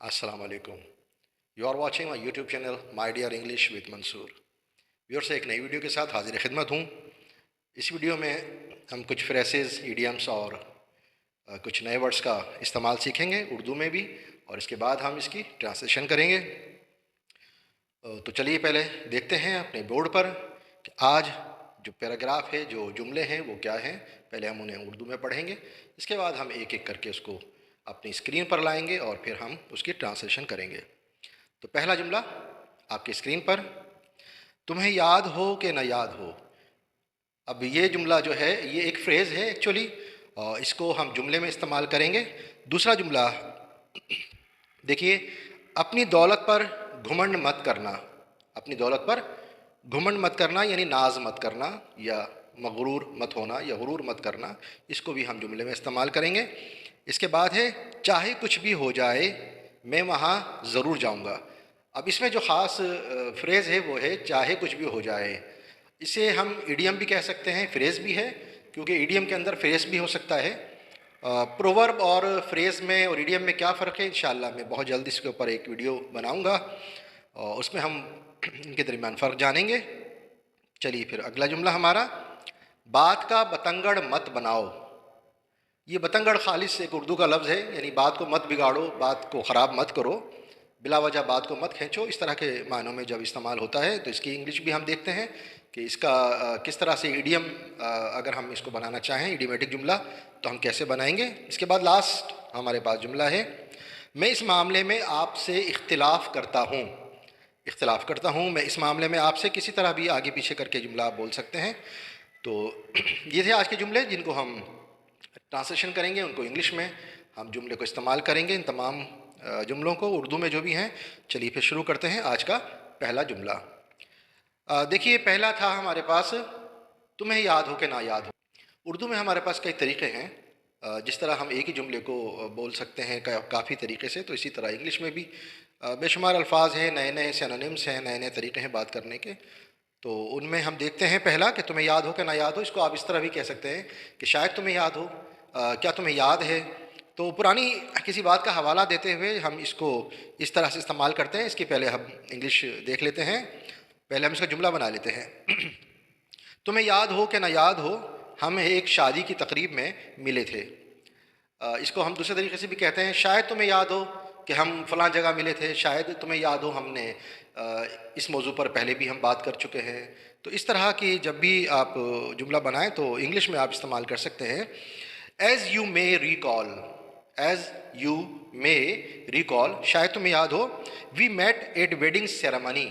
Assalamu alaikum. You are watching my YouTube channel My Dear English with Mansoor. Viewers एक नई video के साथ हाजिर खिदमत हूँ। इस वीडियो में हम कुछ फ्रेसेस, इडियम्स और कुछ नए वर्ड्स का इस्तेमाल सीखेंगे उर्दू में भी, और इसके बाद हम इसकी ट्रांसलेशन करेंगे। तो चलिए पहले देखते हैं अपने बोर्ड पर कि आज जो पैराग्राफ है, जो जुमले हैं वो क्या हैं। पहले हम उन्हें उर्दू में पढ़ेंगे, इसके बाद हम एक एक करके उसको अपनी स्क्रीन पर लाएंगे और फिर हम उसकी ट्रांसलेशन करेंगे। तो पहला जुमला आपकी स्क्रीन पर, तुम्हें याद हो कि न याद हो। अब ये जुमला जो है ये एक फ्रेज़ है एक्चुअली, और इसको हम जुमले में इस्तेमाल करेंगे। दूसरा जुमला देखिए, अपनी दौलत पर घुमंड मत करना। अपनी दौलत पर घुमंड मत करना यानी नाज मत करना, या मगरूर मत होना, या गुरूर मत करना। इसको भी हम जुमले में इस्तेमाल करेंगे। इसके बाद है, चाहे कुछ भी हो जाए मैं वहाँ ज़रूर जाऊँगा। अब इसमें जो ख़ास फ्रेज़ है वो है चाहे कुछ भी हो जाए। इसे हम इडियम भी कह सकते हैं, फ्रेज़ भी है, क्योंकि इडियम के अंदर फ्रेज़ भी हो सकता है। प्रोवर्ब और फ्रेज़ में और इडियम में क्या फ़र्क है, इंशाअल्लाह मैं बहुत जल्द इसके ऊपर एक वीडियो बनाऊँगा और उसमें हम इनके दरमियान फ़र्क जानेंगे। चलिए फिर अगला जुमला हमारा, बात का बतंगड़ मत बनाओ। ये बतंगड़ खालिस एक उर्दू का लफ्ज़ है, यानी बात को मत बिगाड़ो, बात को ख़राब मत करो, बिला वजह बात को मत खींचो। इस तरह के मानों में जब इस्तेमाल होता है तो इसकी इंग्लिश भी हम देखते हैं कि इसका किस तरह से इडियम, अगर हम इसको बनाना चाहें इडियोमेटिक जुमला, तो हम कैसे बनाएंगे। इसके बाद लास्ट हमारे पास जुमला है, मैं इस मामले में आपसे इख्तिलाफ़ करता हूँ। इख्तिलाफ़ करता हूँ, मैं इस मामले में आपसे, किसी तरह भी आगे पीछे करके जुमला आप बोल सकते हैं। तो ये थे आज के जुमले जिनको हम ट्रांसलेशन करेंगे, उनको इंग्लिश में हम जुमले को इस्तेमाल करेंगे, इन तमाम जुमलों को उर्दू में जो भी हैं। चलिए फिर शुरू करते हैं आज का पहला जुमला। देखिए पहला था हमारे पास, तुम्हें याद हो कि ना याद हो। उर्दू में हमारे पास कई तरीक़े हैं, जिस तरह हम एक ही जुमले को बोल सकते हैं काफ़ी तरीक़े से, तो इसी तरह इंग्लिश में भी बेशुमार अल्फाज हैं, नए नए सिनोनिम्स हैं, नए नए तरीक़े हैं बात करने के। तो उनमें हम देखते हैं पहला कि तुम्हें याद हो कि ना याद हो। इसको आप इस तरह भी कह सकते हैं कि शायद तुम्हें याद हो, क्या तुम्हें याद है। तो पुरानी किसी बात का हवाला देते हुए हम इसको इस तरह से इस्तेमाल करते हैं। इसके पहले हम इंग्लिश देख लेते हैं, पहले हम इसका जुमला बना लेते हैं। तुम्हें याद हो कि ना याद हो, हम एक शादी की तकरीब में मिले थे। इसको हम दूसरे तरीके से भी कहते हैं, शायद तुम्हें याद हो कि हम फ़लाँ जगह मिले थे, शायद तुम्हें याद हो हमने इस मौजू पर पहले भी हम बात कर चुके हैं। तो इस तरह की जब भी आप जुमला बनाएं तो इंग्लिश में आप इस्तेमाल कर सकते हैं, as you may recall. As you may recall, शायद तुम्हें याद हो, we met at wedding ceremony,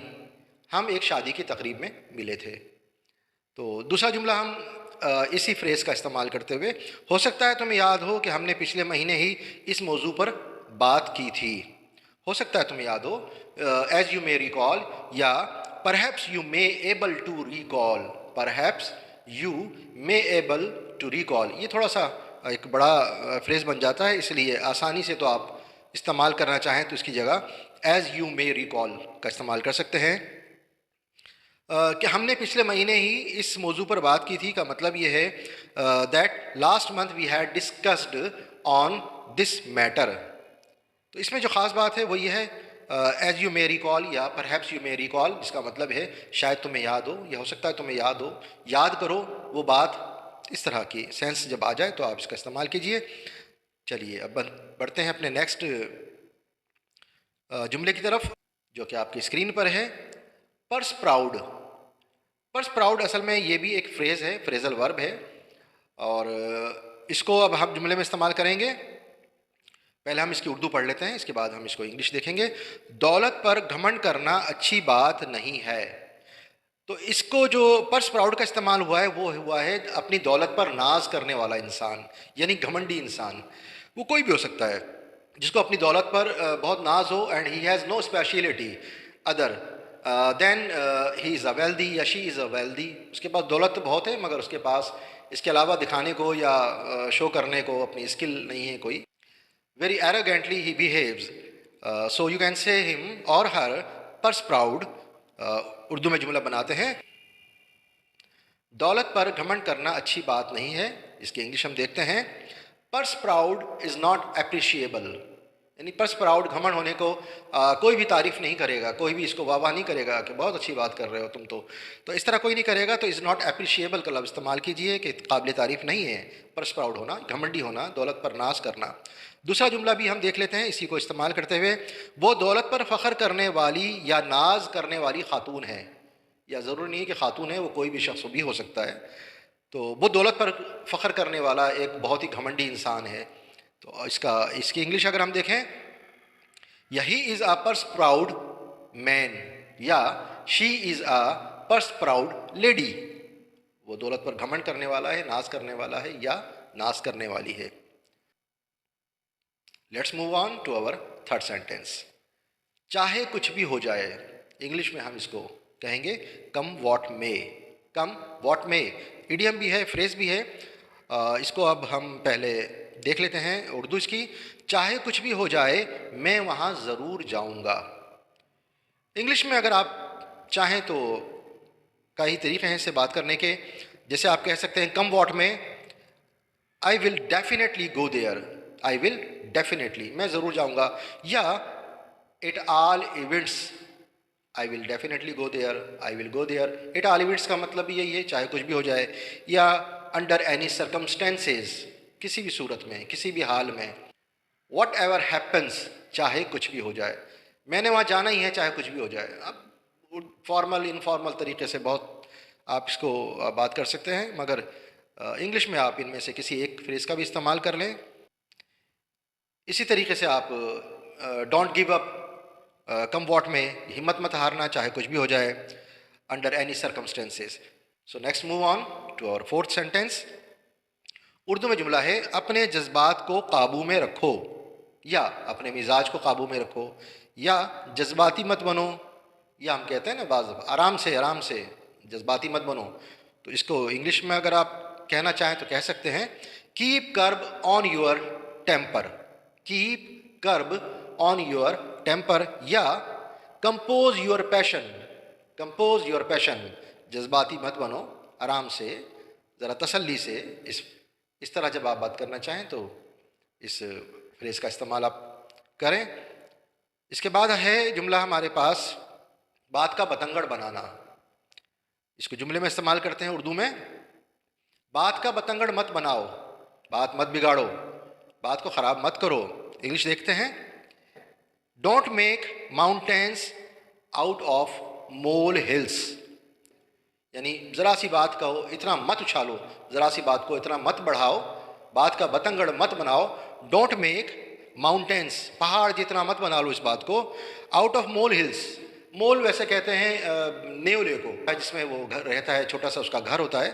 हम एक शादी की तकरीब में मिले थे। तो दूसरा जुमला हम इसी फ्रेज़ का इस्तेमाल करते हुए, हो सकता है तुम्हें याद हो कि हमने पिछले महीने ही इस मौजू पर बात की थी। हो सकता है तुम्हें याद हो, एज़ यू मे रिकॉल, या perhaps you may able to recall. Perhaps you may able to recall, ये थोड़ा सा एक बड़ा फ्रेज़ बन जाता है, इसलिए आसानी से तो आप इस्तेमाल करना चाहें तो इसकी जगह एज़ यू मे रिकॉल का इस्तेमाल कर सकते हैं। कि हमने पिछले महीने ही इस मौजू पर बात की थी का मतलब ये है that last month we had discussed on this matter. तो इसमें जो ख़ास बात है वो ये है, एज़ यू मे रिकॉल या परहैप्स यू मे रिकॉल, जिसका मतलब है शायद तुम्हें याद हो, या हो सकता है तुम्हें याद हो, याद करो वो बात। इस तरह की सेंस जब आ जाए तो आप इसका इस्तेमाल कीजिए। चलिए अब बढ़ते हैं अपने नेक्स्ट जुमले की तरफ, जो कि आपकी स्क्रीन पर है, पर्स प्राउड। पर्स प्राउड असल में ये भी एक फ्रेज़ है, फ्रेज़ल वर्ब है, और इसको अब हम जुमले में इस्तेमाल करेंगे। पहले हम इसकी उर्दू पढ़ लेते हैं, इसके बाद हम इसको इंग्लिश देखेंगे। दौलत पर घमंड करना अच्छी बात नहीं है। तो इसको जो पर्स प्राउड का इस्तेमाल हुआ है वो हुआ है अपनी दौलत पर नाज करने वाला इंसान, यानी घमंडी इंसान। वो कोई भी हो सकता है जिसको अपनी दौलत पर बहुत नाज हो, and he has no speciality other than he is a wealthy या शी इज़ अ वेल्दी। उसके पास दौलत तो बहुत है मगर उसके पास इसके अलावा दिखाने को या शो करने को अपनी स्किल नहीं है कोई। Very arrogantly he behaves, so you can say him और हर पर्स प्राउड। उर्दू में जुमला बनाते हैं, दौलत पर घमंड करना अच्छी बात नहीं है। इसकी इंग्लिश हम देखते हैं, purse proud is not appreciable. यानी पर्स प्राउड, घमंड होने को कोई भी तारीफ़ नहीं करेगा, कोई भी इसको वाह वाह नहीं करेगा कि बहुत अच्छी बात कर रहे हो तुम तो इस तरह कोई नहीं करेगा। तो इज़ नॉट अप्रिशिएबल का लफ्ज़ इस्तेमाल कीजिए कि काबिल तारीफ़ नहीं है पर्स प्राउड होना, घमंडी होना, दौलत पर नाज करना। दूसरा जुमला भी हम देख लेते हैं इसी को इस्तेमाल करते हुए, वो दौलत पर फ़ख्र करने वाली या नाज करने वाली खातून है, या ज़रूरी नहीं है कि खातून है, वो कोई भी शख्स भी हो सकता है। तो वो दौलत पर फ़ख्र करने वाला एक बहुत ही घमंडी इंसान है। तो इसकी इंग्लिश अगर हम देखें, यही is a purse proud man या she is a purse proud lady. वो दौलत पर घमंड करने वाला है, नाज करने वाला है या नाज करने वाली है। Let's move on to our third sentence. चाहे कुछ भी हो जाए, इंग्लिश में हम इसको कहेंगे come what may. Come what may idiom भी है, फ्रेज भी है। इसको अब हम पहले देख लेते हैं उर्दू इसकी। चाहे कुछ भी हो जाए मैं वहाँ ज़रूर जाऊँगा। इंग्लिश में अगर आप चाहें तो कई तरीक़े हैं इससे बात करने के। जैसे आप कह सकते हैं कम वॉट में, I will definitely go there, I will definitely, मैं ज़रूर जाऊँगा। या at all events, I will definitely go there, I will go there. At all events का मतलब यही है चाहे कुछ भी हो जाए। या अंडर एनी सर्कमस्टेंसेस, किसी भी सूरत में, किसी भी हाल में। वॉट एवर हैपन्स, चाहे कुछ भी हो जाए, मैंने वहाँ जाना ही है चाहे कुछ भी हो जाए। अब फॉर्मल इनफॉर्मल तरीके से बहुत आप इसको बात कर सकते हैं, मगर इंग्लिश में आप इनमें से किसी एक फ्रेज़ का भी इस्तेमाल कर लें। इसी तरीके से आप don't give up, come what में हिम्मत मत हारना, चाहे कुछ भी हो जाए, under any circumstances. So next move on to our fourth sentence. Urdu में जुमला है अपने जज्बात को काबू में रखो, या अपने मिजाज को काबू में रखो, या जज्बाती मत बनो, या हम कहते हैं ना बाज़ आराम से जज्बाती मत बनो। तो इसको इंग्लिश में अगर आप कहना चाहें तो कह सकते हैं keep curb on your temper, keep curb on your temper, या compose your passion, compose your passion. जज्बाती मत बनो, आराम से, ज़रा तसल्ली से। इस तरह जब आप बात करना चाहें तो इस फ्रेज़ का इस्तेमाल आप करें। इसके बाद है जुमला हमारे पास बात का बतंगड़ बनाना। इसको जुमले में इस्तेमाल करते हैं उर्दू में, बात का बतंगड़ मत बनाओ, बात मत बिगाड़ो, बात को ख़राब मत करो। इंग्लिश देखते हैं, don't make mountains out of mole hills. यानी ज़रा सी बात कहो इतना मत उछालो, ज़रा सी बात को इतना मत बढ़ाओ, बात का बतंगड़ मत बनाओ। डोंट मेक माउंटेन्स, पहाड़ जितना मत बना लो इस बात को, आउट ऑफ मोल हिल्स। मोल वैसे कहते हैं नेवले को, जिसमें वो घर रहता है, छोटा सा उसका घर होता है,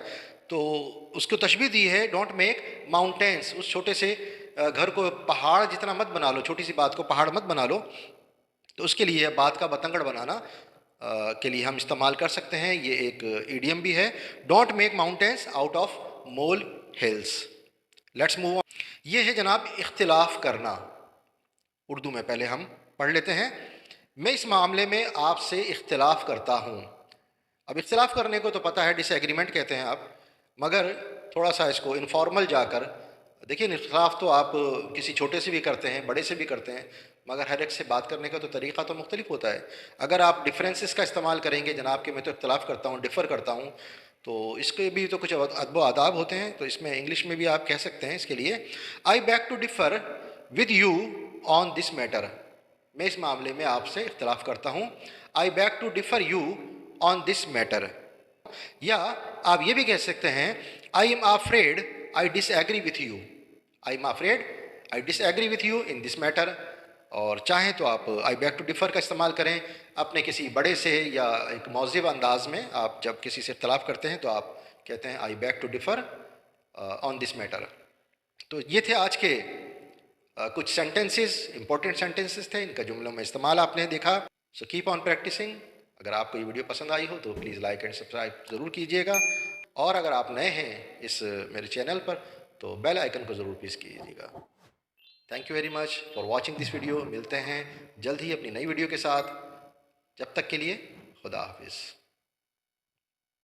तो उसको तशबीह दी है डोंट मेक माउंटेन्स, उस छोटे से घर को पहाड़ जितना मत बना लो, छोटी सी बात को पहाड़ मत बना लो। तो उसके लिए बात का बतंगड़ बनाना के लिए हम इस्तेमाल कर सकते हैं, ये एक इडियम भी है, don't make mountains out of mole hills. Let's move on. ये है जनाब इख्तिलाफ करना। उर्दू में पहले हम पढ़ लेते हैं। मैं इस मामले में आपसे इख्तिलाफ करता हूँ। अब इख्तिलाफ करने को तो पता है डिसएग्रीमेंट कहते हैं आप, मगर थोड़ा सा इसको इनफॉर्मल जाकर देखिए, इख्तिलाफ तो आप किसी छोटे से भी करते हैं, बड़े से भी करते हैं, मगर हर एक से बात करने का तो तरीक़ा तो मुख्तलिफ होता है। अगर आप डिफरेंसेस का इस्तेमाल करेंगे, जनाब कि मैं तो इख्तिलाफ करता हूँ, डिफ़र करता हूँ, तो इसके भी तो कुछ अदब व आदाब होते हैं। तो इसमें इंग्लिश में भी आप कह सकते हैं इसके लिए, I beg to differ with you on this matter. मैं इस मामले में आपसे इख्तिलाफ करता हूँ, I beg to differ you on this matter. या आप ये भी कह सकते हैं, I am afraid I disagree with you, I am afraid I disagree with you in this matter. और चाहें तो आप आई बैक टू डिफ़र का इस्तेमाल करें अपने किसी बड़े से, या एक मौज़िब अंदाज में आप जब किसी से इख्तिलाफ करते हैं तो आप कहते हैं I beg to differ on this matter. तो ये थे आज के कुछ सेंटेंसेस, इंपॉर्टेंट सेंटेंसेस थे, इनका जुमलों में इस्तेमाल आपने देखा। So keep on practicing. अगर आपको ये वीडियो पसंद आई हो तो प्लीज़ लाइक एंड सब्सक्राइब ज़रूर कीजिएगा, और अगर आप नए हैं इस मेरे चैनल पर तो बेल आइकन को ज़रूर प्रेस कीजिएगा। Thank you very much for watching this video. मिलते हैं जल्द ही अपनी नई वीडियो के साथ, जब तक के लिए खुदा हाफिज़।